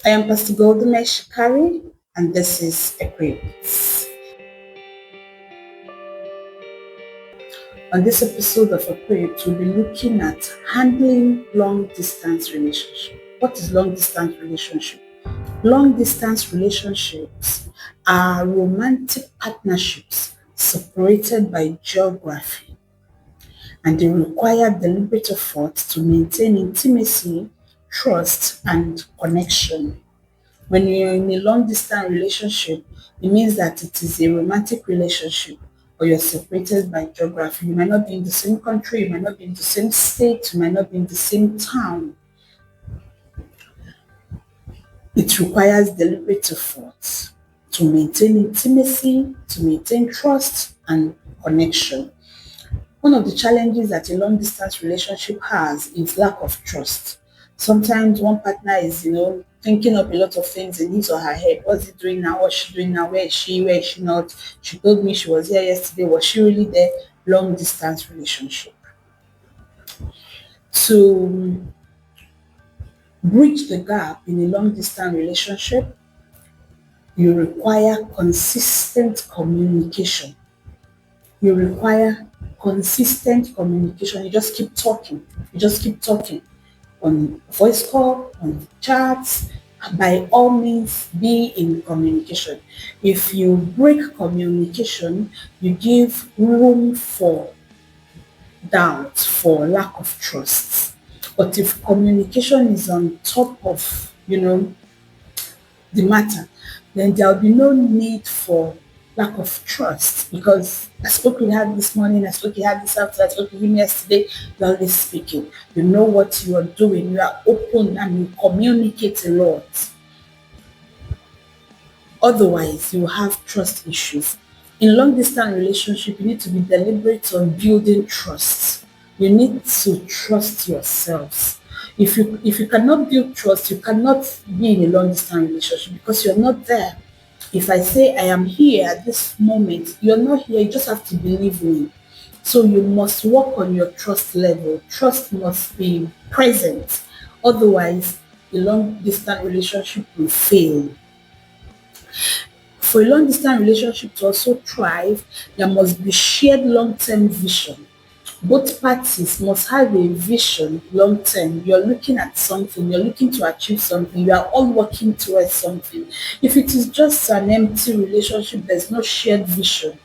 I am Pastor Goldamyrrh Shekari, and this is Equipped. On this episode of Equipped, we'll be looking at handling long distance relationship. What is long distance relationship? Long distance relationships are romantic partnerships separated by geography, and they require deliberate effort to maintain intimacy, trust, and connection. When you're in a long distance relationship, it means that it is a romantic relationship or you're separated by geography. You might not be in the same country, you might not be in the same state, you might not be in the same town. It requires deliberate effort to maintain intimacy, to maintain trust and connection. One of the challenges that a long distance relationship has is lack of trust. Sometimes one partner is, thinking up a lot of things in his or her head. What's he doing now? What's she doing now? Where is she? Where is she not? She told me she was here yesterday. Was she really there? Long distance relationship. To bridge the gap in a long distance relationship, you require consistent communication. You require consistent communication. You just keep talking. You just keep talking on voice call, on chats. By all means, be in communication. If you break communication, you give room for doubt, for lack of trust. But if communication is on top of, the matter, then there'll be no need for lack of trust because I spoke with her this morning, I spoke with her this afternoon, I spoke with him yesterday. You're always speaking. You know what you are doing. You are open and you communicate a lot. Otherwise, you have trust issues. In long distance relationship, you need to be deliberate on building trust. You need to trust yourselves. If you cannot build trust, you cannot be in a long distance relationship because you're not there. If I say I am here at this moment, you're not here, you just have to believe me. So you must work on your trust level. Trust must be present. Otherwise, a long distance relationship will fail. For a long distance relationship to also thrive, there must be shared long term vision. Both parties must have a vision long term. You're looking at something, you're looking to achieve something, you are all working towards something. If it is just an empty relationship, there's no shared vision,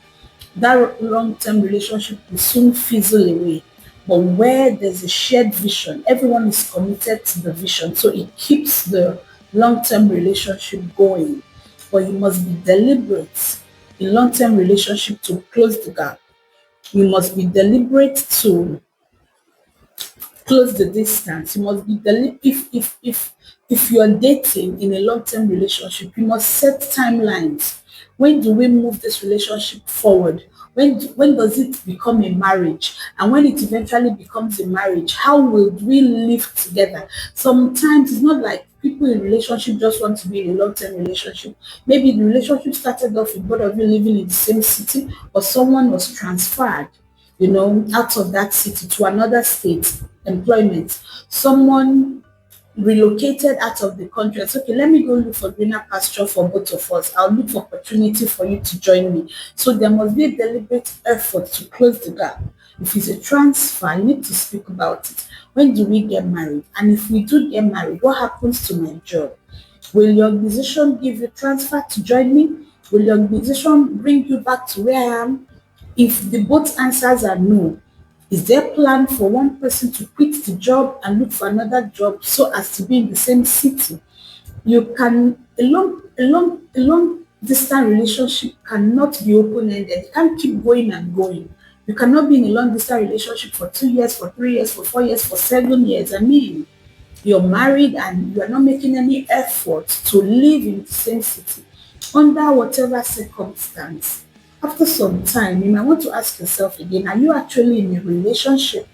that long term relationship will soon fizzle away. But where there's a shared vision, everyone is committed to the vision. So it keeps the long term relationship going. But you must be deliberate in long term relationship to close the gap. You must be deliberate to close the distance. You must be if you are dating in a long-term relationship, you must set timelines. When do we move this relationship forward? When does it become a marriage? And when it eventually becomes a marriage, how will we live together? Sometimes it's not like people in relationship just want to be in a long-term relationship. Maybe the relationship started off with both of you living in the same city, or someone was transferred out of that city to another state, employment. Someone relocated out of the country and said, okay, let me go look for greener pasture for both of us. I'll look for opportunity for you to join me. So there must be a deliberate effort to close the gap. If it's a transfer, you need to speak about it. When do we get married? And if we do get married, what happens to my job? Will your organization give you transfer to join me? Will your organization bring you back to where I am? If the both answers are no, is there plan for one person to quit the job and look for another job so as to be in the same city? You can a long distance relationship cannot be open-ended. It can't keep going and going. You cannot be in a long distance relationship for 2 years, for 3 years, for 4 years, for 7 years. I mean, you're married and you are not making any effort to live in the same city under whatever circumstance. After some time, you might want to ask yourself again, are you actually in a relationship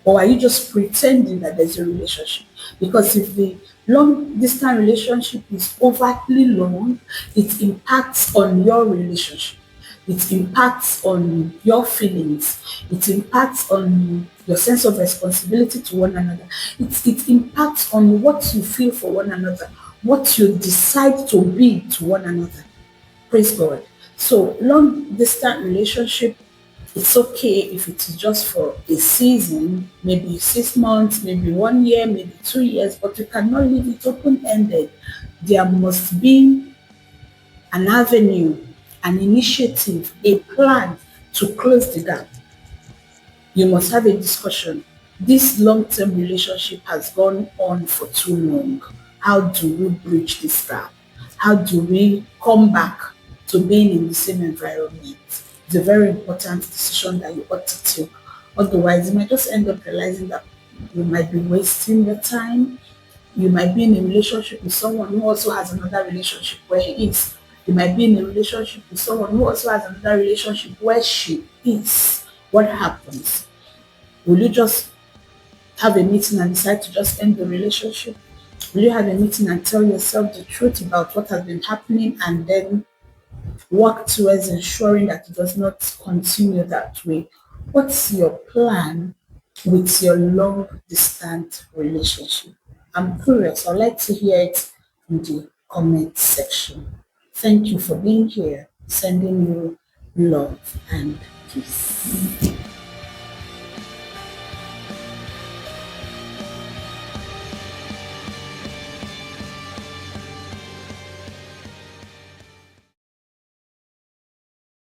or are you just pretending that there's a relationship? Because if the long distance relationship is overtly long, it impacts on your relationship. It impacts on your feelings. It impacts on your sense of responsibility to one another. It impacts on what you feel for one another, what you decide to be to one another. Praise God. So long distance relationship, it's okay if it is just for a season, maybe 6 months, maybe 1 year, maybe 2 years, but you cannot leave it open ended. There must be an avenue, an initiative, a plan to close the gap. You must have a discussion. This long-term relationship has gone on for too long. How do we bridge this gap? How do we come back to being in the same environment? It's a very important decision that you ought to take. Otherwise, you might just end up realizing that you might be wasting your time. You might be in a relationship with someone who also has another relationship where he is. You might be in a relationship with someone who also has another relationship where she is. What happens? Will you just have a meeting and decide to just end the relationship? Will you have a meeting and tell yourself the truth about what has been happening and then work towards ensuring that it does not continue that way? What's your plan with your long distance relationship? I'm curious. I'd like to hear it in the comment section. Thank you for being here. Sending you love and peace.